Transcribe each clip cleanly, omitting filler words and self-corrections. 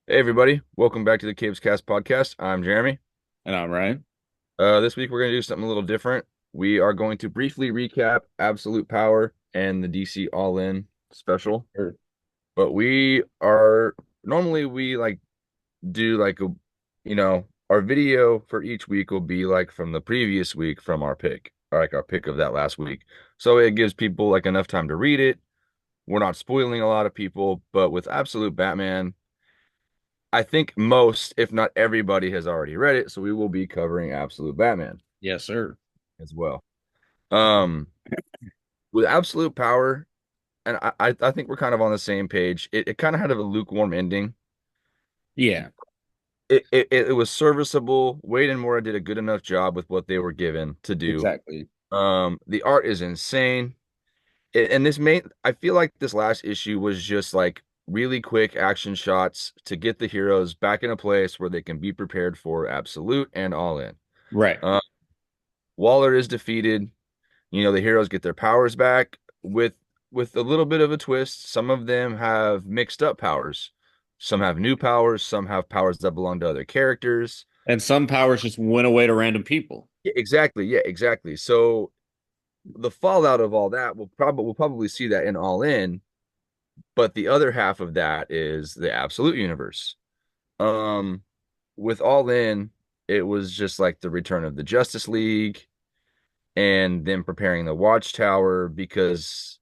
Hey everybody, welcome back to the Caves Cast podcast. I'm Jeremy. And I'm Ryan. This week we're going to do something a little different. We are going to briefly recap Absolute Power and the DC All In special. Sure. But we are normally we like do like a our video for each week will be like from the previous week from our pick, or like our pick of that last week. So it gives people like enough time to read it. We're not spoiling a lot of people, but with Absolute Batman, I think most, if not everybody, has already read it, so we will be covering Absolute Batman Yes, sir. as well. Um, with Absolute Power, and I think we're kind of on the same page. It kind of had a lukewarm ending. Yeah, It was serviceable. Wade and Mora did a good enough job with what they were given to do. exactly. The art is insane. And I feel like this last issue was just like really quick action shots to get the heroes back in a place where they can be prepared for Absolute and All In. Right. Uh, Waller is defeated. The heroes get their powers back with a little bit of a twist. Some of them have mixed up powers. Some have new powers, some have powers that belong to other characters. And some powers just went away to random people. Yeah, exactly. Yeah, exactly. So the fallout of all that we'll probably see that in All In, but the other half of that is the Absolute universe. Um with All In, it was just like the return of the Justice League and them preparing the Watchtower because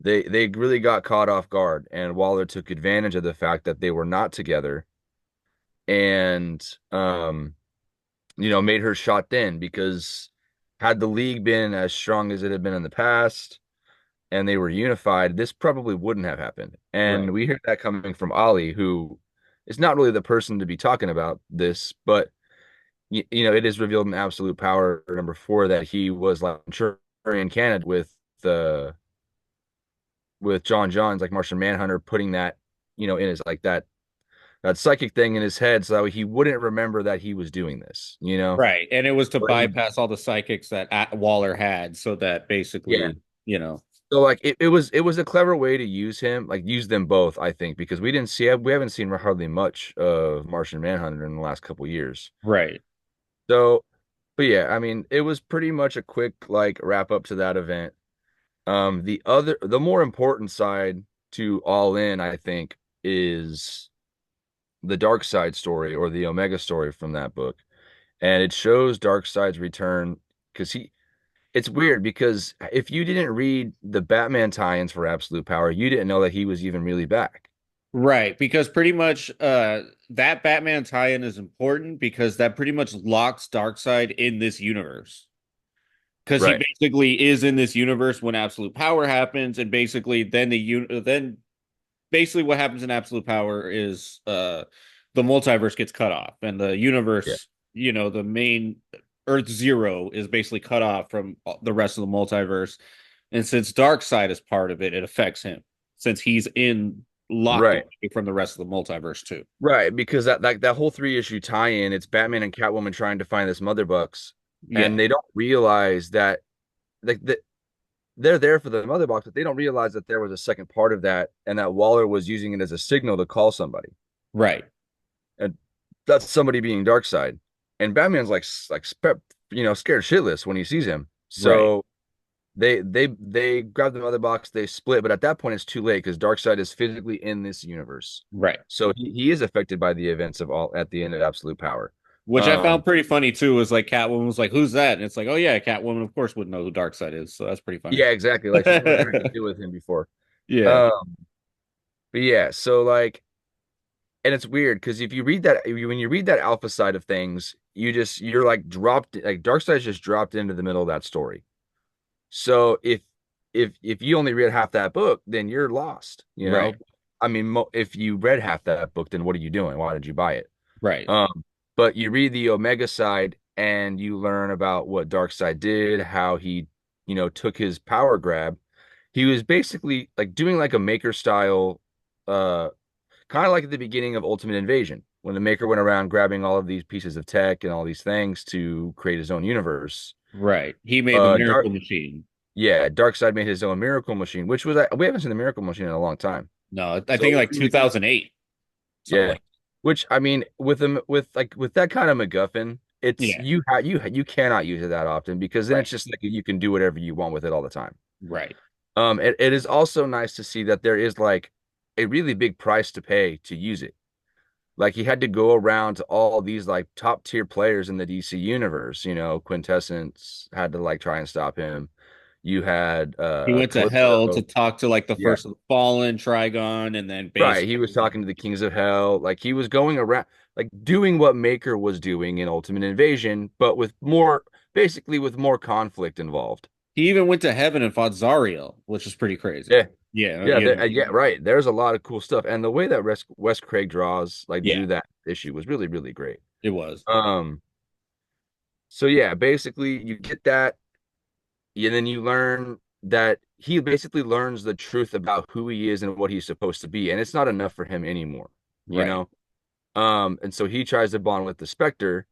they really got caught off guard, and Waller took advantage of the fact that they were not together and made her shot then because had the league been as strong as it had been in the past and they were unified, this probably wouldn't have happened. Right. And we hear that coming from Ollie, who is not really the person to be talking about this, but it is revealed in Absolute Power number 4 that he was like in Canada with John Johns, like Martian Manhunter, putting that, in his like that psychic thing in his head so that he wouldn't remember that he was doing this. Right. And it was to But he, bypass all the psychics that Waller had so that yeah. basically, you know, So like it was a clever way to use him, like use them both, I think, because we haven't seen hardly much of Martian Manhunter in the last couple years. right. So, but yeah, I mean, it was pretty much a quick like wrap up to that event. The more important side to All In, I think, is the Dark Side story or the Omega story from that book. And it shows Darkseid's return because it's weird because if you didn't read the Batman tie-ins for Absolute Power, you didn't know that he was even really back. Right. Because pretty much that Batman tie-in is important because that pretty much locks Darkseid in this universe. Because he Right. basically is in this universe when Absolute Power happens, and basically then basically what happens in Absolute Power is the multiverse gets cut off and the Yeah. universe, the main Earth Zero is basically cut off from the rest of the multiverse. And since Darkseid is part of it, it affects him since he's in locked Right. away from the rest of the multiverse too. Right. Because that whole 3 issue tie-in, it's Batman and Catwoman trying to find this Mother Box, and Yeah. they don't realize that like that they're there for the Mother Box, but they don't realize that there was a second part of that and that Waller was using it as a signal to call somebody. Right. And that's somebody being Darkseid. And Batman's scared shitless when he sees him. Right. So they grab the Mother Box, they split, but at that point it's too late because Darkseid is physically in this universe. Right. So he is affected by the events of all at the end of Absolute Power. Which I found Um, pretty funny too, was like Catwoman was like, "Who's that?" And it's like, "Oh yeah, Catwoman, of course, would know who Darkseid is." So that's pretty funny. yeah, exactly. Like she's never interacted with him before. Yeah. Um, but yeah, so like, and it's weird because when you read that alpha side of things, you're like dropped, like Darkseid's just dropped into the middle of that story. So if you only read half that book, then you're lost, you know? Right. I mean, if you read half that book, then what are you doing? Why did you buy it? Right. But you read the Omega side and you learn about what Darkseid did, how he, took his power grab. He was basically like doing like a Maker style, uh, kind of like at the beginning of Ultimate Invasion, when the Maker went around grabbing all of these pieces of tech and all these things to create his own universe. Right. He made the Uh, miracle Dark machine. Yeah, Darkseid made his own Miracle Machine, which we haven't seen the Miracle Machine in a long time. No, I think So like 2008, something yeah, like. which I mean, with that kind of MacGuffin, it's Yeah, you cannot use it that often because then right, it's just like you can do whatever you want with it all the time. right. It is also nice to see that there is like a really big price to pay to use it. Like he had to go around to all these like top tier players in the DC universe. Quintessence had to like try and stop him. You had He went to hell to Calypso. talk to like the Yeah. first of the fallen Trigon, and then Right. He was basically, talking to the Kings of Hell. Like he was going around like doing what Maker was doing in Ultimate Invasion, but with more basically with more conflict involved. he even went to heaven and fought Zariel, which is pretty crazy. Yeah. Yeah, Yeah, you know, yeah, right. There's a lot of cool stuff. And the way that Wes Craig yeah, drew that issue was really, really great. it was. Um, so yeah, basically you get that, and then you learn that he basically learns the truth about who he is and what he's supposed to be, and it's not enough for him anymore, you Right. know? And so he tries to bond with the Spectre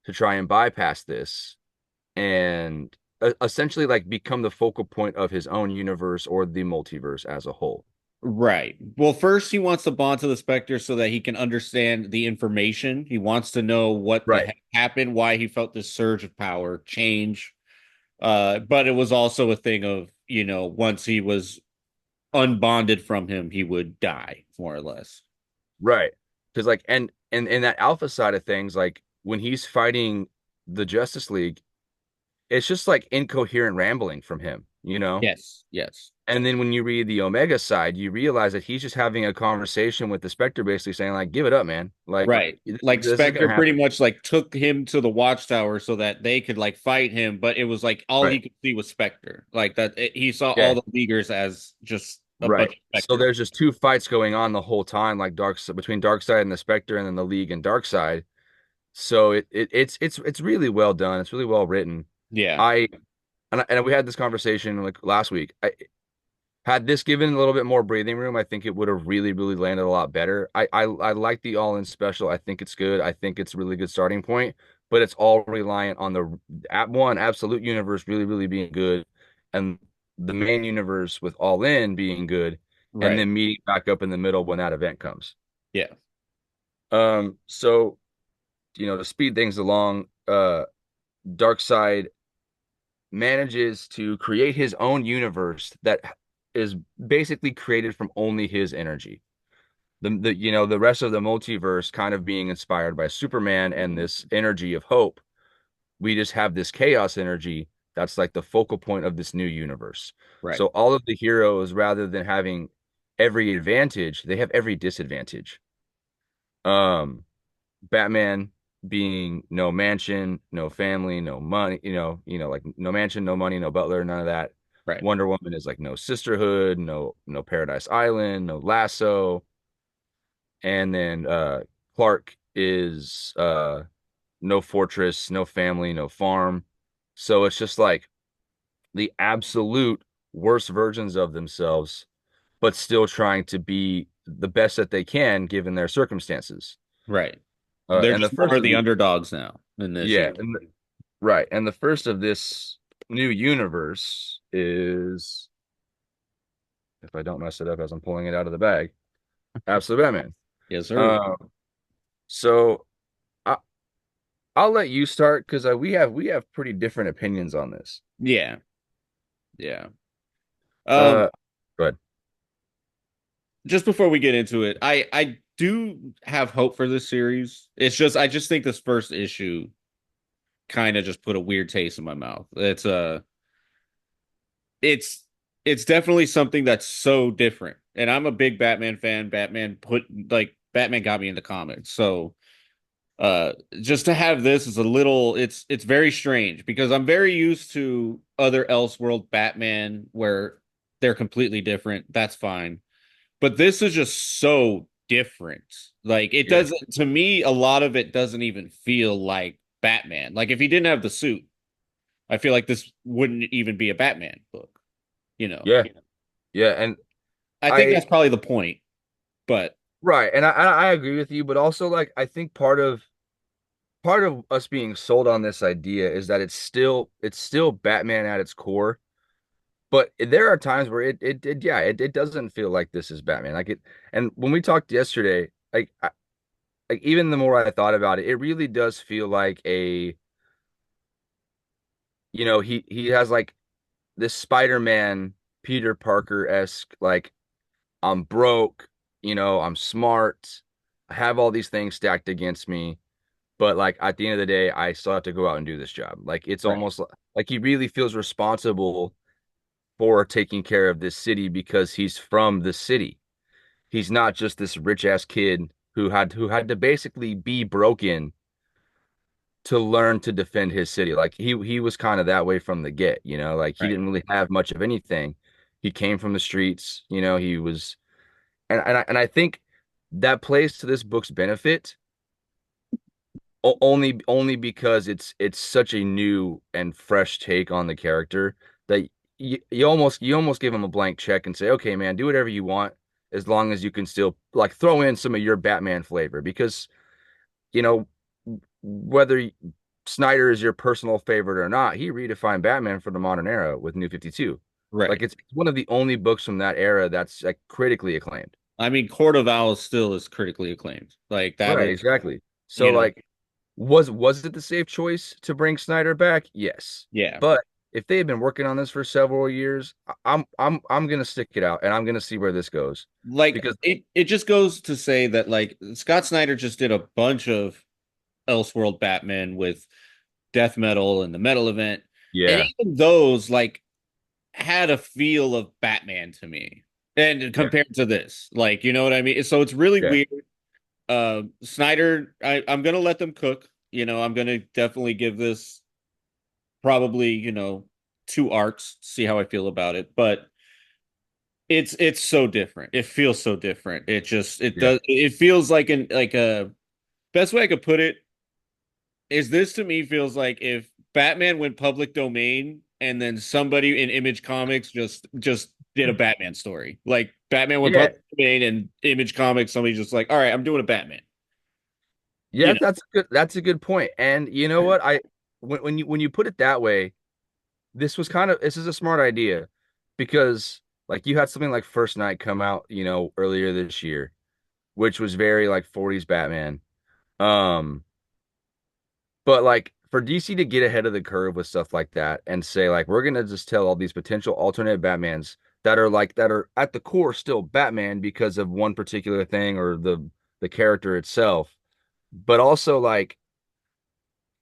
to try and bypass this and essentially like become the focal point of his own universe or the multiverse as a whole. Right. Well, first he wants to bond to the Spectre so that he can understand the information. He wants to know what the Right. heck happened, why he felt this surge of power, change. But it was also a thing of, once he was unbonded from him, he would die, more or less. Right. Because like and in that alpha side of things, like when he's fighting the Justice League, it's just like incoherent rambling from him. Yes, yes. And then when you read the Omega side, you realize that he's just having a conversation with the Spectre, basically saying, like, give it up, man. Like Right. Like this is Spectre gonna pretty happen. much like took him to the Watchtower so that they could like fight him, but it was like all he Right. could see was Spectre. Like he saw all Yeah. the Leaguers as just a bunch Right. of So Spectres. there's just two fights going on the whole time, like between Darkseid and the Spectre, and then the League and Darkseid. So it's really well done. It's really well written. Yeah. I and we had this conversation like last week. Had this given a little bit more breathing room, I think it would have really, really landed a lot better. I like the all-in special. I think it's good. I think it's a really good starting point, but it's all reliant on the at one absolute universe really, really being good, and the main universe with all in being good, and Right. then meeting back up in the middle when that event comes. Yeah. So to speed things along, Darkseid manages to create his own universe that is basically created from only his energy. The rest of the multiverse kind of being inspired by Superman and this energy of hope. We just have this chaos energy that's like the focal point of this new universe. Right. So all of the heroes, rather than having every advantage, they have every disadvantage. Um, Batman being no mansion, no family, no money, like no mansion, no money, no butler, none of that. Right. Wonder Woman is like no sisterhood, no Paradise Island, no lasso. And then Clark is no fortress, no family, no farm. So it's just like the absolute worst versions of themselves, but still trying to be the best that they can given their circumstances. Right. They're And the just first more of the the underdogs now in this yeah, universe. right. And the first of this new universe is, if I don't mess it up as I'm pulling it out of the bag, Absolute Batman. Yes, sir. Um, so I, I'll let you start because we have pretty different opinions on this. Yeah. Yeah. Uh, Um, but just before we get into it, I do have hope for this series. I just think this first issue kind of just put a weird taste in my mouth. It's it's definitely something that's so different. And I'm a big Batman fan. Batman got me into comics. So just to have this is a little it's very strange because I'm very used to other Elseworld Batman where they're completely different. That's fine. But this is just so different. Like it yeah, doesn't to me, a lot of it doesn't even feel like Batman. Like if he didn't have the suit, I feel like this wouldn't even be a Batman book, you know. yeah, yeah, and I think I that's probably the point. But right, and I agree with you, but also like I think part of us being sold on this idea is that it's still Batman at its core. But there are times where it doesn't feel like this is Batman. Like it, and when we talked yesterday, like like even the more I thought about it, it really does feel like a, he has like this Spider-Man Peter Parker-esque, like, I'm broke, I'm smart, I have all these things stacked against me, but like at the end of the day, I still have to go out and do this job. Like it's Right. almost like he really feels responsible for taking care of this city because he's from the city. He's not just this rich ass kid who had to basically be broken to learn to defend his city. Like he was kind of that way from the get, like he Right. didn't really have much of anything. He came from the streets, he was and I think that plays to this book's benefit only because it's such a new and fresh take on the character that you almost give him a blank check and say, okay, man, do whatever you want as long as you can still like throw in some of your Batman flavor because you know whether Snyder is your personal favorite or not, he redefined Batman for the modern era with New 52. Like Right. it's one of the only books from that era that's like critically acclaimed. I mean, Court of Owls still is critically acclaimed. Like that Right, is, exactly. So you know, like was it the safe choice to bring Snyder back? Yes. yeah. But if they had been working on this for several years, I'm gonna stick it out and I'm gonna see where this goes. Like Because it just goes to say that like Scott Snyder just did a bunch of Elseworld Batman with Death Metal and the Metal Event. And yeah, even those like had a feel of Batman to me. And yeah, compared to this, like, you know what I mean? So it's really yeah, weird. Snyder, I'm gonna let them cook. I'm gonna definitely give this probably, two arcs, see how I feel about it. But it's so different. It feels so different. yeah. It feels like a best way I could put it is this to me feels like if Batman went public domain and then somebody in Image Comics just did a Batman story. Like Batman went Yeah, public domain and Image Comics, somebody just like, all right, I'm doing a Batman. yeah, that's a good point. And you know what? When you put it that way, this is a smart idea because like you had something like First Night come out, earlier this year, which was very like 40s Batman. Um, but like for DC to get ahead of the curve with stuff like that and say like we're gonna just tell all these potential alternate Batmans that are at the core still Batman because of one particular thing or the character itself, but also like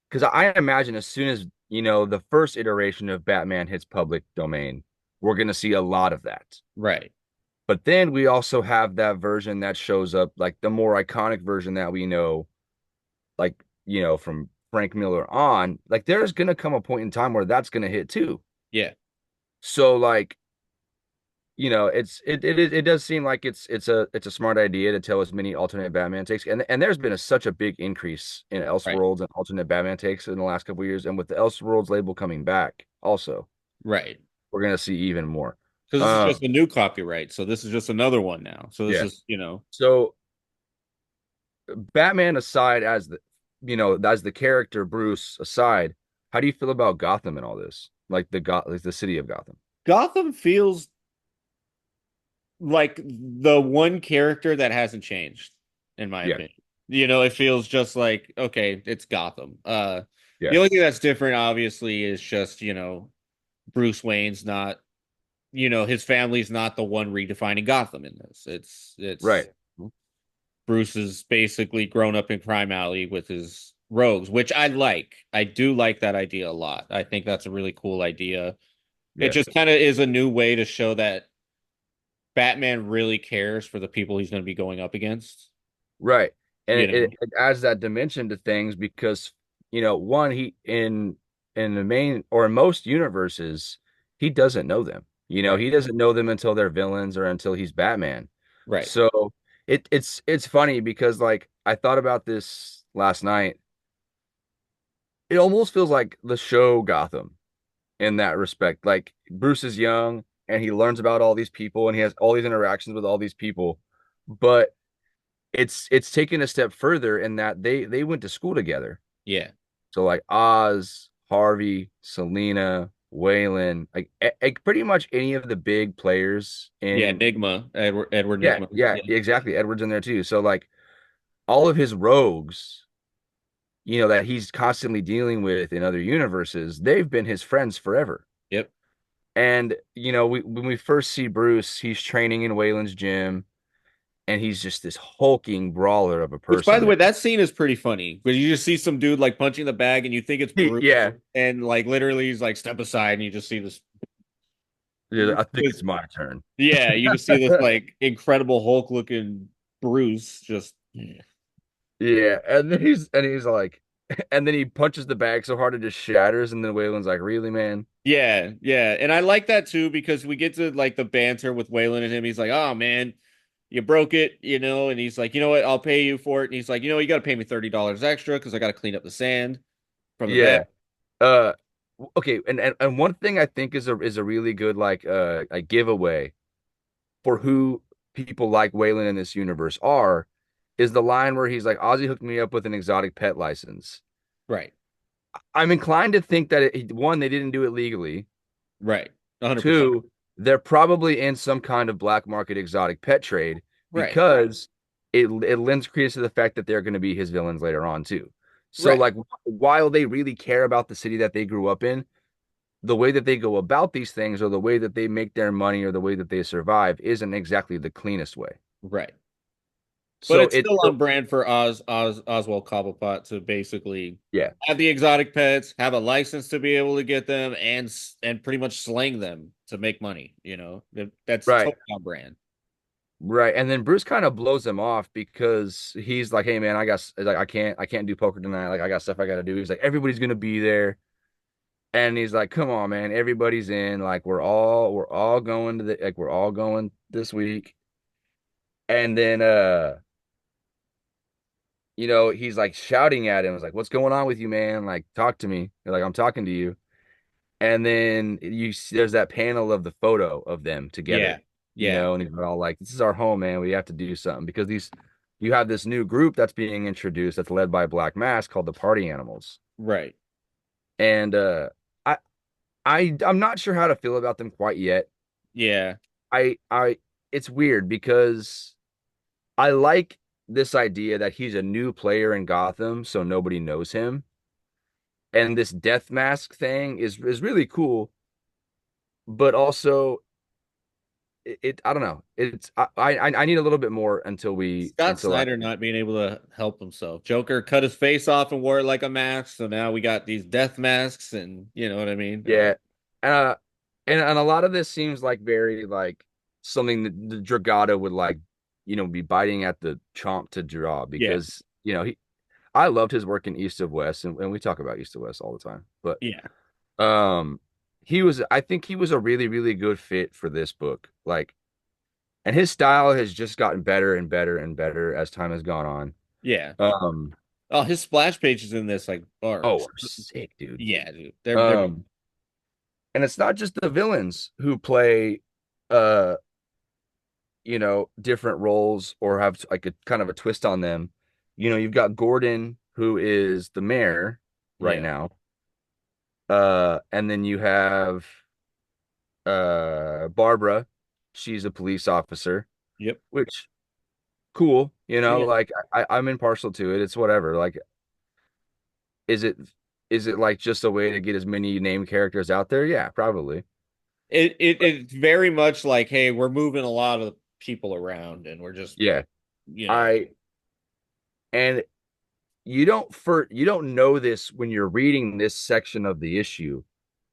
because I imagine as soon as the first iteration of Batman hits public domain, we're gonna see a lot of that. Right. But then we also have that version that shows up, like the more iconic version that we know, like, from Frank Miller on, like there's gonna come a point in time where that's gonna hit too. Yeah. So like, it does seem like it's a smart idea to tell as many alternate Batman takes. And there's been such a big increase in Right. Elseworlds and alternate Batman takes in the last couple of years. And with the Elseworlds label coming back, also, Right. we're gonna see even more. Because this is just Um, a new copyright. So this is just another one now. So this yeah. is, So Batman aside, as the character Bruce aside, how do you feel about Gotham and all this? Like the city of Gotham. Gotham feels like the one character that hasn't changed, in my Yeah, opinion. It feels just like, okay, it's Gotham. yeah, The only thing that's different, obviously, is just, Bruce Wayne's not, his family's not the one redefining Gotham in this. It's right. Bruce is basically grown up in Crime Alley with his rogues, which I like. I do like that idea a lot. I think that's a really cool idea. It Yeah, just kind of is a new way to show that Batman really cares for the people he's going to be going up against. right. And You it, it, know, it adds that dimension to things because, one, he in the main or in most universes, he doesn't know them. right, He doesn't know them until they're villains or until he's Batman. right. So it's funny because like I thought about this last night. It almost feels like the show Gotham in that respect. Like Bruce is young and he learns about all these people and he has all these interactions with all these people, but it's taken a step further in that they went to school together. Yeah, So like Oz, Harvey, Selena, Waylon, like pretty much any of the big players yeah. in Enigma, Edward yeah, Nigma. yeah, Yeah, exactly. Edward's in there too. So like all of his rogues, that he's constantly dealing with in other universes, they've been his friends forever. Yep. And when we first see Bruce, he's training in Wayland's gym, and he's just this hulking brawler of a Which, by person, the man. way, that scene is pretty funny because you just see some dude like punching the bag, and you think it's Bruce, Yeah, and like literally he's like step aside, and you just see this. yeah, I think this it's my turn. yeah, you just see this like incredible Hulk looking Bruce just. Yeah, and he's like, and then he punches the bag so hard it just shatters, and then Wayland's like, "Really, man?" Yeah, yeah. And I like that too because we get to like the banter with Waylon and him. He's like, "Oh man, you broke it, and he's like, "You know what? I'll pay you for it." And he's like, "You got to pay me $30 extra because I got to clean up the sand from the bed." Yeah. Uh, okay, and one thing I think is a really good like a giveaway for who people like Waylon in this universe are is the line where he's like, Ozzy hooked me up with an exotic pet license. Right. I'm inclined to think that one, they didn't do it legally. Right. 100%. Two, they're probably in some kind of black market exotic pet trade Right. because it lends credence to the fact that they're going to be his villains later on too. So Right. like while they really care about the city that they grew up in, the way that they go about these things or the way that they make their money or the way that they survive isn't exactly the cleanest way. Right. But So it's it's still on brand for Oswald Cobblepot to basically yeah, have the exotic pets, have a license to be able to get them, and pretty much slang them to make money. That's right. totally on brand. Right. And then Bruce kind of blows him off because he's like, "Hey man, like I can't do poker tonight. Like I got stuff I got to do." He's like, "Everybody's going to be there." And he's like, "Come on, man. Everybody's in. Like we're all going to the like we're all going this week." And then he's like shouting at him. He's like, "What's going on with you, man? Like talk to me." They're like, "I'm talking to you." And then there's that panel of the photo of them Yeah. together, Yeah. and he's all like, "This is our home, man. We have to do something because you have this new group that's being introduced that's led by Black Mask called the Party Animals." Right. And I I'm not sure how to feel about them quite yet. Yeah. I it's weird because I like this idea that he's a new player in Gotham, so nobody knows him. And this death mask thing is really cool, but also I don't know. It's I need a little bit more Scott until I Snyder not being able to help himself. Joker cut his face off and wore it like a mask, so now we got these death masks, and you know what I mean? yeah. Uh and a lot of this seems like very like something that the Dragado would like, be biting at the chomp to draw Yeah. because, I loved his work in East of West and we talk about East of West all the time. But Yeah. um I think he was a really, really good fit for this book. Like, and his style has just gotten better and better and better as time has gone on. Yeah. Um, Oh, his splash pages in this like are oh, sick, dude. yeah, dude. They're Um, and it's not just the villains who play uh, different roles or have like a kind of a twist on them. You've got Gordon, who is the mayor right yeah. now. And then you have Barbara, she's a police officer, Yep. which cool, Yeah. like I'm impartial to it. It's whatever. Like, is it is it like just a way to get as many named characters out there? Yeah, probably. It's very much like, hey, we're moving a lot of people around and we're just, Yeah. you know, I and you don't know this when you're reading this section of the issue,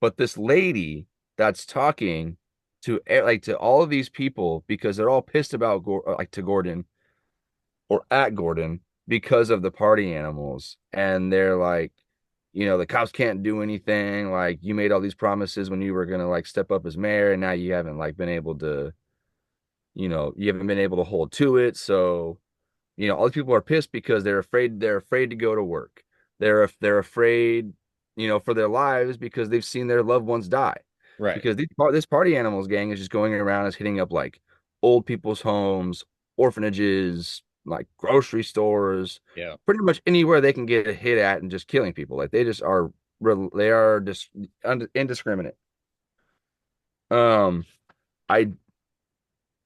but this lady that's talking to all of these people because they're all pissed about like to Gordon or at Gordon because of the party animals. And they're like, the cops can't do anything. Like, you made all these promises when you were gonna like step up as mayor, and now you haven't like been able to, you haven't been able to hold to it. So, all these people are pissed because they're afraid to go to work. They're afraid, for their lives because they've seen their loved ones die. right. Because this party animals gang is just going around and hitting up like old people's homes, orphanages, like grocery stores, Yeah. pretty much anywhere they can get a hit at and just killing people. Like they are just indiscriminate. Um, I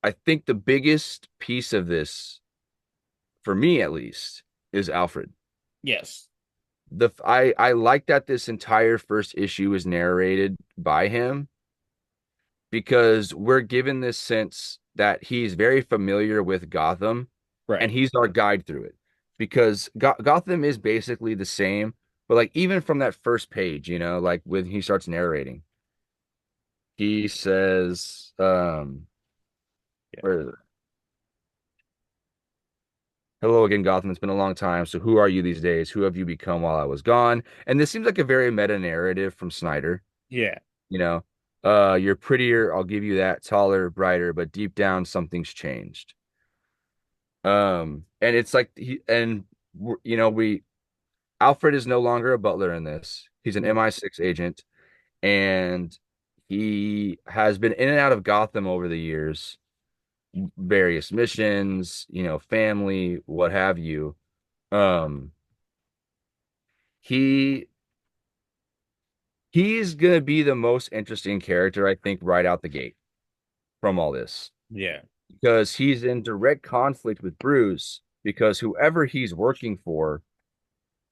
I think the biggest piece of this for me at least, is Alfred. Yes. I like that this entire first issue is narrated by him because we're given this sense that he's very familiar with Gotham and Right. he's our guide through it because Gotham is basically the same, but like even from that first page, like when he starts narrating, he says, Yeah. where is it? Hello again, Gotham. It's been a long time. So who are you these days? Who have you become while I was gone? And this seems like a very meta narrative from Snyder. Yeah. You know, you're prettier, I'll give you that, taller, brighter, but deep down something's changed. And it's like we Alfred is no longer a butler in this. He's an MI6 agent, and he has been in and out of Gotham over the years, various missions, family, what have you. Um, he he's gonna be the most interesting character, I think, right out the gate from all this. Yeah. Because he's in direct conflict with Bruce because whoever he's working for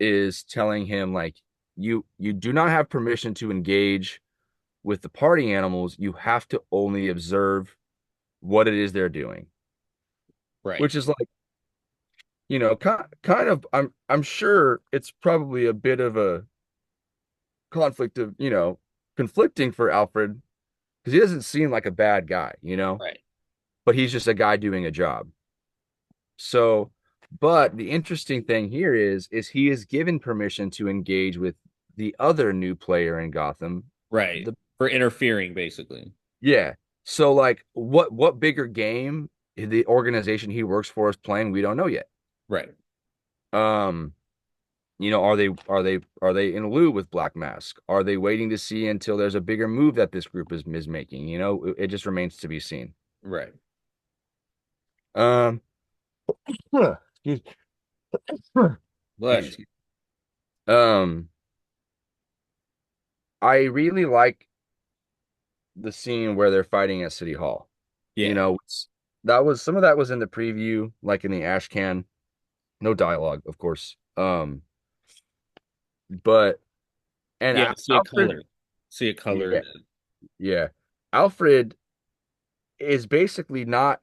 is telling him like you do not have permission to engage with the party animals. You have to only observe what it is they're doing, Right. which is like, kind of I'm sure it's probably a bit of a conflict of, conflicting for Alfred because he doesn't seem like a bad guy, Right. but he's just a guy doing a job. So, but the interesting thing here is he is given permission to engage with the other new player in Gotham. Right. The For interfering, basically. Yeah. So like what bigger game the organization he works for is playing, we don't know yet. Right. Um, are they in lieu with Black Mask? Are they waiting to see until there's a bigger move that this group is making? It just remains to be seen. Right. Um, excuse Bless you. me. Um, I really like the scene where they're fighting at City Hall. You Yeah. know, that was some of that was in the preview, like in the ash can. No dialogue, of course. But and Yeah. See it Alfred, colored. See it yeah, colored. yeah. Alfred is basically not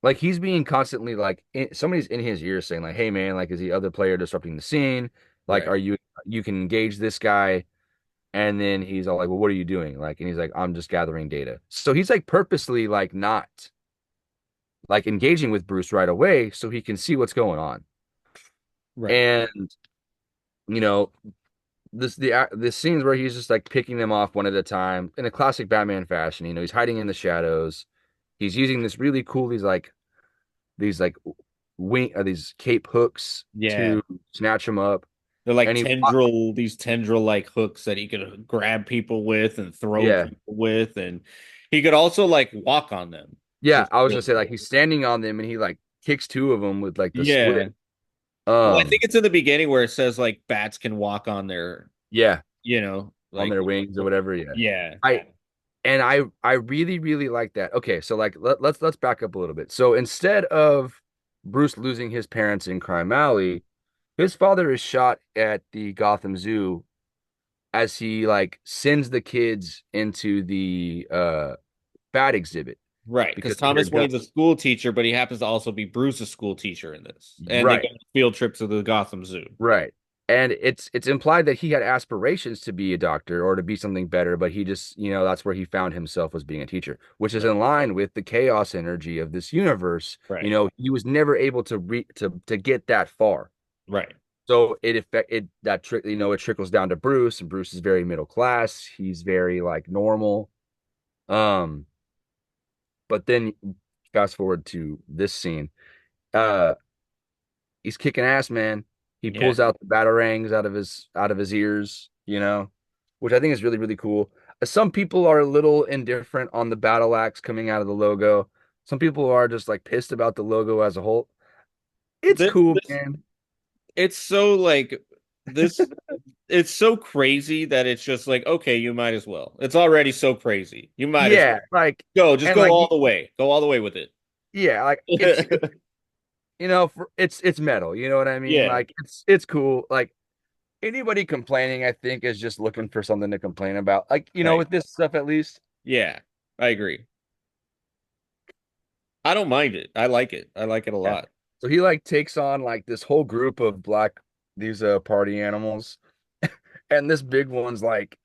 like he's being constantly like somebody's in his ear saying like, "Hey man, like is the other player disrupting the scene? Like, Right. are you can engage this guy?" And then he's all like, "Well, what are you doing?" Like, and he's like, "I'm just gathering data." So he's like purposely like not like engaging with Bruce right away so he can see what's going on. Right. And you know, the scenes where he's just like picking them off one at a time in a classic Batman fashion. He's hiding in the shadows. He's using this really cool these like these cape hooks Yeah. to snatch him up. They're like And these tendril like hooks that he could grab people with and throw yeah, people with, and he could also like walk on them. yeah. Which I was is gonna say like he's standing on them and he like kicks two of them with like the yeah. split. Well, I think Um, it's in the beginning where it says like bats can walk on yeah, on like their wings or whatever. Yeah. yeah. I really really like that. Okay, so like let's back up a little bit. So instead of Bruce losing his parents in Crime Alley, his father is shot at the Gotham Zoo as he like sends the kids into the bat exhibit Right, because because they hear Thomas gun. Wayne's a school teacher, but he happens to also be Bruce's school teacher in this. And they go Right, on a field trip to the Gotham Zoo. right. And it's implied that he had aspirations to be a doctor or to be something better, but he just, that's where he found himself was being a teacher, which is Right. in line with the chaos energy of this universe. Right. He was never able to get that far. Right. So it trickles down to Bruce, and Bruce is very middle class. He's very like normal. Um, but then fast forward to this scene. Uh, he's kicking ass, man. He Yeah. pulls out the batarangs out of his ears, which I think is really really cool. Some people are a little indifferent on the battle axe coming out of the logo. Some people are just like pissed about the logo as a whole. It's This, cool, this man. it's so like this it's so crazy that it's just like, okay, you might as well. It's already so crazy. You might as Yeah, well. like Go, just and go like all the way. Go all the way with it. yeah, like it's it's metal, you know what I mean? Yeah, Like it's cool. Like anybody complaining, I think, is just looking for something to complain about. Like, right. with this stuff at least. Yeah, I agree. I don't mind it. I like it. I like it a Yeah. lot. So he like takes on like this whole group of these party animals. And this big one's like,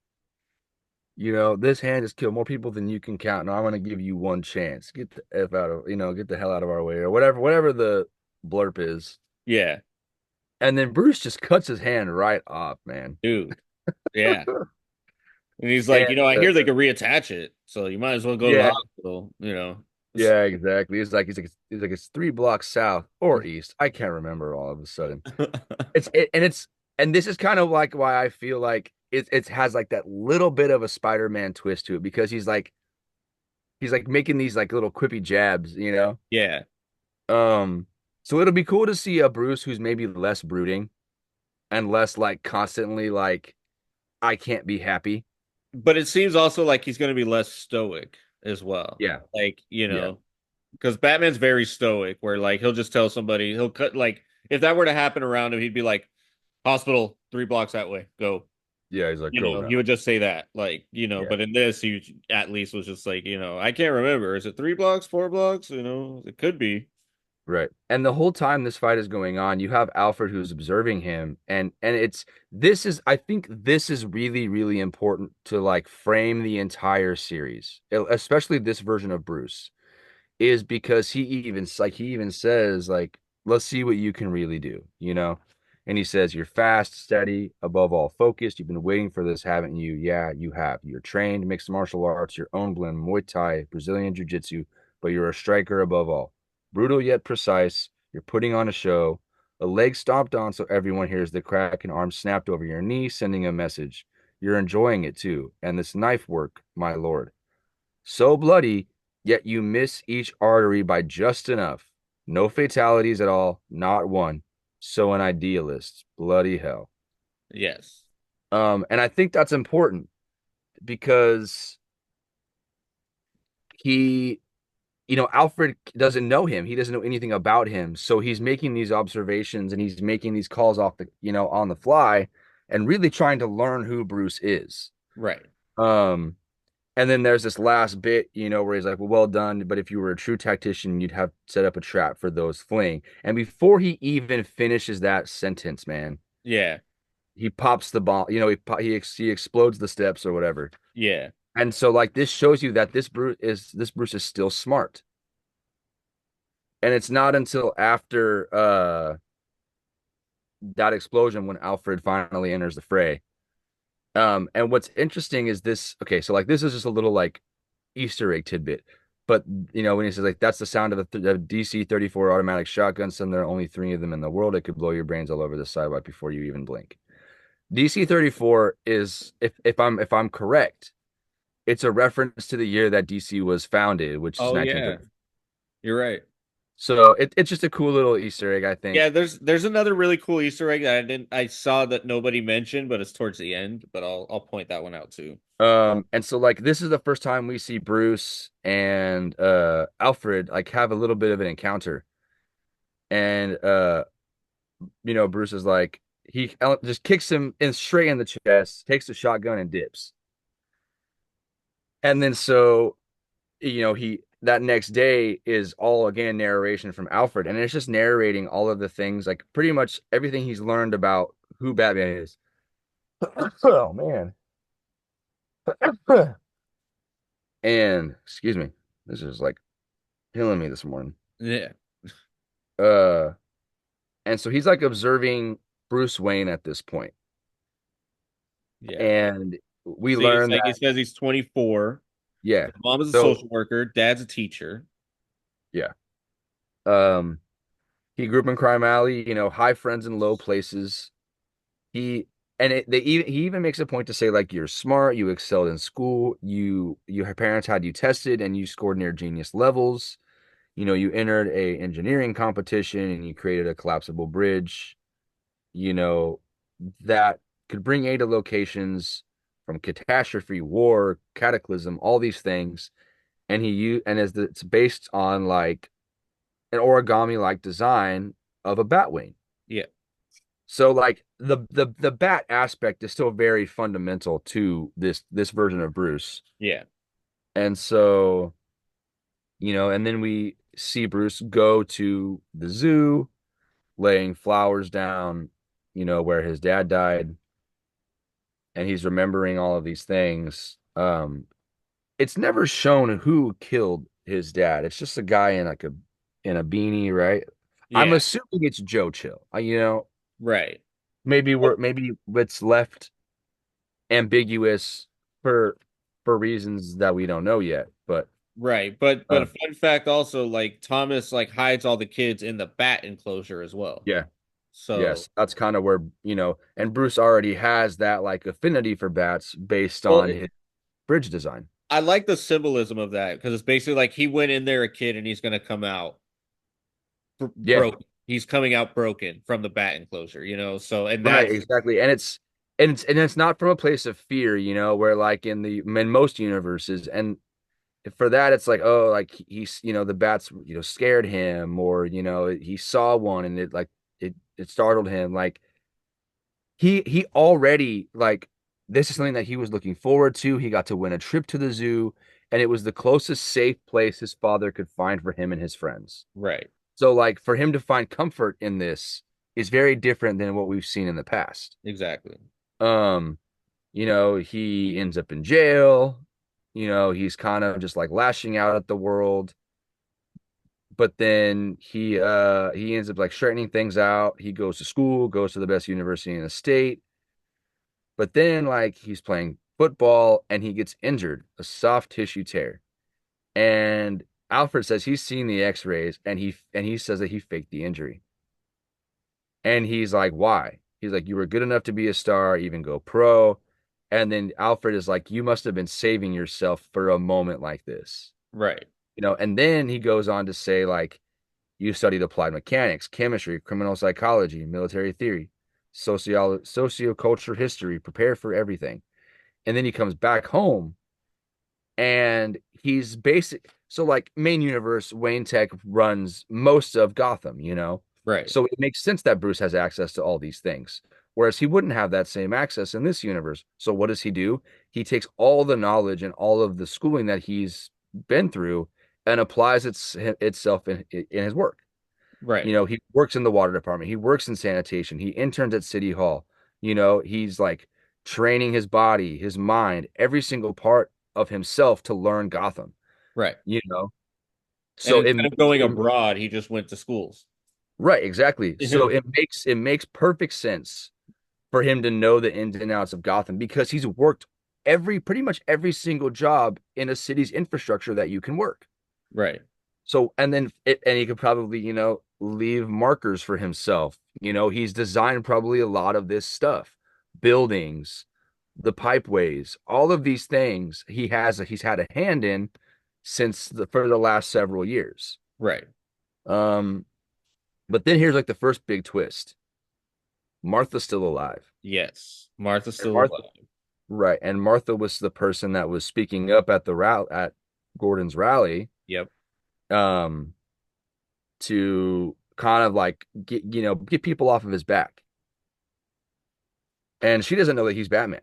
this hand has killed more people than you can count. Now I'm gonna give you one chance. Get the F out of, get the hell out of our way, or whatever the blurb is. Yeah, And then Bruce just cuts his hand right off, man. dude. Yeah. And he's like, And I hear they could reattach it, so you might as well go to the yeah, hospital. yeah, exactly. He's like it's 3 blocks south or east. I can't remember all of a sudden. And this is kind of like why I feel like it has like that little bit of a Spider-Man twist to it because he's like making these like little quippy jabs. Yeah. Um, so it'll be cool to see a Bruce who's maybe less brooding and less like constantly like I can't be happy. But it seems also like he's going to be less stoic as well. Yeah, Like, yeah, because Batman's very stoic, where like he'll just tell somebody, he'll cut, like, if that were to happen around him, he'd be like, hospital 3 blocks that way, go. yeah. He's like, go He now. would just say that, like, Yeah. but in this, he at least was just like, I can't remember. Is it 3 blocks, 4 blocks? It could be. Right. And the whole time this fight is going on, you have Alfred who's observing him and I think this is really really important to like frame the entire series, especially this version of Bruce, is because he even says like let's see what you can really do. And he says you're fast, steady, above all focused. You've been waiting for this, haven't you? Yeah, you have. You're trained mixed martial arts, your own blend, Muay Thai, Brazilian Jiu-Jitsu, but you're a striker above all. Brutal yet precise. You're putting on a show. A leg stomped on so everyone hears the crack, an arm snapped over your knee, sending a message. You're enjoying it too. And this knife work, my lord. So bloody, yet you miss each artery by just enough. No fatalities at all, not one. So an idealist. Bloody hell. Yes. And I think that's important because he Alfred doesn't know him. He doesn't know anything about him. So he's making these observations and he's making these calls off on the fly and really trying to learn who Bruce is. Right. Um, and then there's this last bit, where he's like, well done. But if you were a true tactician, you'd have set up a trap for those fleeing. And before he even finishes that sentence, man, Yeah. he pops the bomb. He explodes the steps or whatever. Yeah. And so like this shows you that this Bruce is still smart. And it's not until after that explosion when Alfred finally enters the fray. And what's interesting is this. Okay, so like this is just a little like Easter egg tidbit, but when he says like that's the sound of a DC-34 automatic shotgun, son, there are only 3 of them in the world. It could blow your brains all over the sidewalk before you even blink. DC-34 is, if I'm correct, it's a reference to the year that DC was founded, which is Oh yeah. 1930. You're right. So it's just a cool little Easter egg, I Yeah, think. there's another really cool Easter egg that I saw that nobody mentioned, but it's towards the end, but I'll point that one out too. And so like this is the first time we see Bruce and Alfred like have a little bit of an encounter. And Bruce is like he just kicks him in straight in the chest, takes the shotgun and dips. And then so he that next day is all again narration from Alfred, and it's just narrating all of the things, like pretty much everything he's learned about who Batman is. Oh man. And excuse me, this is like killing me this morning. Yeah. Uh, and so he's like observing Bruce Wayne at this point, Yeah. and we See, it's learn like it that says he's 24. yeah. His mom is a So social worker, dad's a teacher. yeah, um, he grew up in Crime Alley, high friends in low places. He he even makes a point to say like you're smart, you excelled in school, your parents had you tested and you scored near genius levels. You entered a engineering competition and you created a collapsible bridge, you know, that could bring aid to locations from catastrophe, war, cataclysm, all these things. And it's based on like an origami like design of a bat wing. Yeah. So like the bat aspect is still very fundamental to this version of Bruce. Yeah. And so, and then we see Bruce go to the zoo, laying flowers down, where his dad died, and he's remembering all of these things. It's never shown who killed his dad. It's just a guy in a beanie, right? I'm Yeah. assuming it's Joe Chill. Right. Maybe it's left ambiguous for reasons that we don't know yet. But Right. But a uh, fun fact also, like Thomas like hides all the kids in the bat enclosure as well. yeah, So yes, that's kind of where, and Bruce already has that like affinity for bats based well on his bridge design. I like the symbolism of that because it's basically like he went in there a kid and he's gonna come out Yeah, broken. He's coming out broken from the bat enclosure, So and right, that's exactly. And it's not from a place of fear, where like in most universes, and for that it's like, oh, like he's, the bats, scared him, or he saw one and it startled him. Like he already, like, this is something that he was looking forward to. He got to win a trip to the zoo, and it was the closest safe place his father could find for him and his friends. right. So like for him to find comfort in this is very different than what we've seen in the past. Exactly. um he ends up in jail. He's kind of just like lashing out at the world, but then he ends up like straightening things out. He goes to school, goes to the best university in the state. But then, like, he's playing football and he gets injured, a soft tissue tear. And Alfred says he's seen the x-rays, and he says that he faked the injury. And he's like, "Why?" He's like, "You were good enough to be a star, even go pro." And then Alfred is like, "You must have been saving yourself for a moment like this." Right. And then he goes on to say, like, "You studied applied mechanics, chemistry, criminal psychology, military theory, sociocultural history, prepare for everything." And then he comes back home, and he's basic. So like main universe, Wayne Tech runs most of Gotham. Right. So it makes sense that Bruce has access to all these things. Whereas he wouldn't have that same access in this universe. So what does he do? He takes all the knowledge and all of the schooling that he's been through and applies itself in his work. Right. He works in the water department. He works in sanitation. He interns at City Hall. He's like training his body, his mind, every single part of himself to learn Gotham, Right. you know? And So it instead of makes going him, abroad, he just went to schools. right, exactly. So it makes perfect sense for him to know the ins and outs of Gotham because he's worked pretty much every single job in a city's infrastructure that you can work. Right. So, and he could probably, leave markers for himself. He's designed probably a lot of this stuff, buildings, the pipeways, all of these things he's had a hand in for the last several years. Right. Um, but then here's like the first big twist. Martha's still alive. Yes. Martha's And still Martha, alive. right. And Martha was the person that was speaking up at Gordon's rally. Yep. Um, to kind of like get people off of his back. And she doesn't know that he's Batman.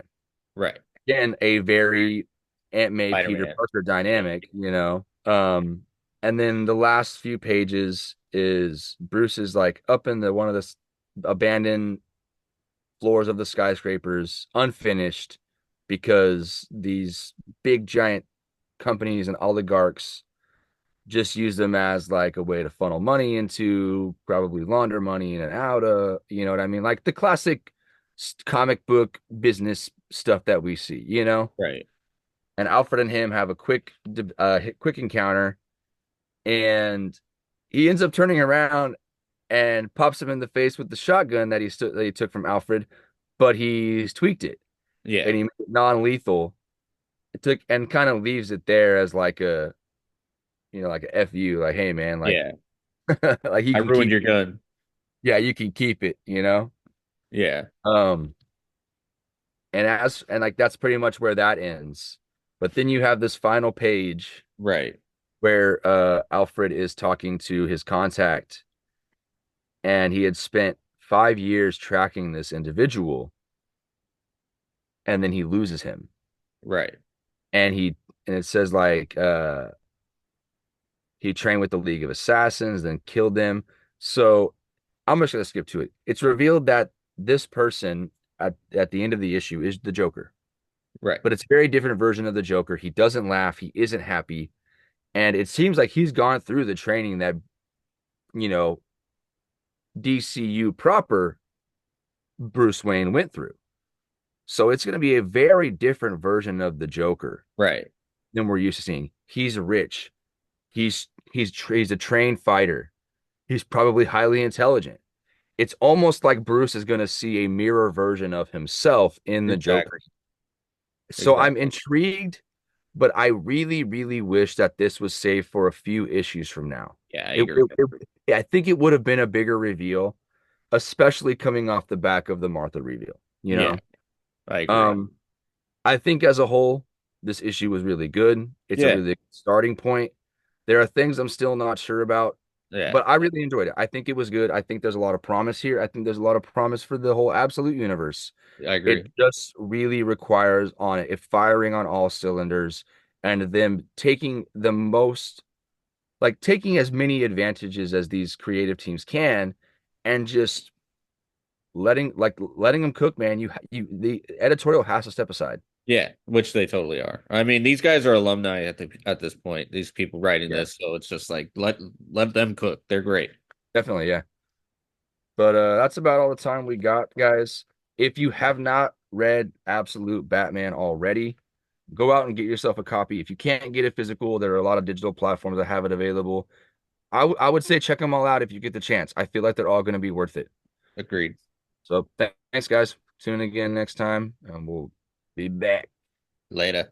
Right. Again, a very Aunt May Peter Spider-Man. Parker Yeah. dynamic. And then the last few pages is Bruce is like up in the one of the abandoned floors of the skyscrapers, unfinished, because these big giant companies and oligarchs just use them as like a way to funnel money into, probably launder money in and out of, you know what I mean? Like the classic comic book business stuff that we see. Right. And Alfred and him have a quick encounter, and he ends up turning around and pops him in the face with the shotgun that he took from Alfred, but he's tweaked it Yeah. and he made it non-lethal. It took and kind of leaves it there as like a fu, like, hey man, like Yeah. like you I can ruined keep your it. gun. Yeah, you can keep it. Yeah. Um, and like that's pretty much where that ends. But then you have this final page Right. where Alfred is talking to his contact, and he had spent 5 years tracking this individual, and then he loses him. Right. And it says like he trained with the League of Assassins, then killed them. So I'm just gonna skip to it. It's revealed that this person at the end of the issue is the Joker, Right. but it's a very different version of the Joker. He doesn't laugh, he isn't happy, and it seems like he's gone through the training that you know DCU proper Bruce Wayne went through. So it's going to be a very different version of the Joker Right. than we're used to seeing. He's rich. He's a trained fighter. He's probably highly intelligent. It's almost like Bruce is going to see a mirror version of himself in the Exactly. Joker. So I'm Exactly. intrigued, but I really, really wish that this was saved for a few issues from now. Yeah, I agree. Yeah, I think it would have been a bigger reveal, especially coming off the back of the Martha reveal, you Yeah, know? I agree. Um, I think as a whole, this issue was really good. It's a Yeah. really good starting point. There are things I'm still not sure about, Yeah, but I really enjoyed it. I think it was good. I think there's a lot of promise here. I think there's a lot of promise for the whole Absolute universe. I It agree. just really requires on it firing on all cylinders and them taking the most, like taking as many advantages as these creative teams can and just letting them cook, man. The editorial has to step aside. Yeah, which they totally are. I mean, these guys are alumni at this point. These people writing Yeah, this, so it's just like let them cook. They're great. definitely. Yeah. But that's about all the time we got, guys. If you have not read Absolute Batman already, go out and get yourself a copy. If you can't get it physical, there are a lot of digital platforms that have it available. I would say check them all out if you get the chance. I feel like they're all going to be worth it. Agreed. So thanks, guys. Tune in again next time, and we'll be back. Later.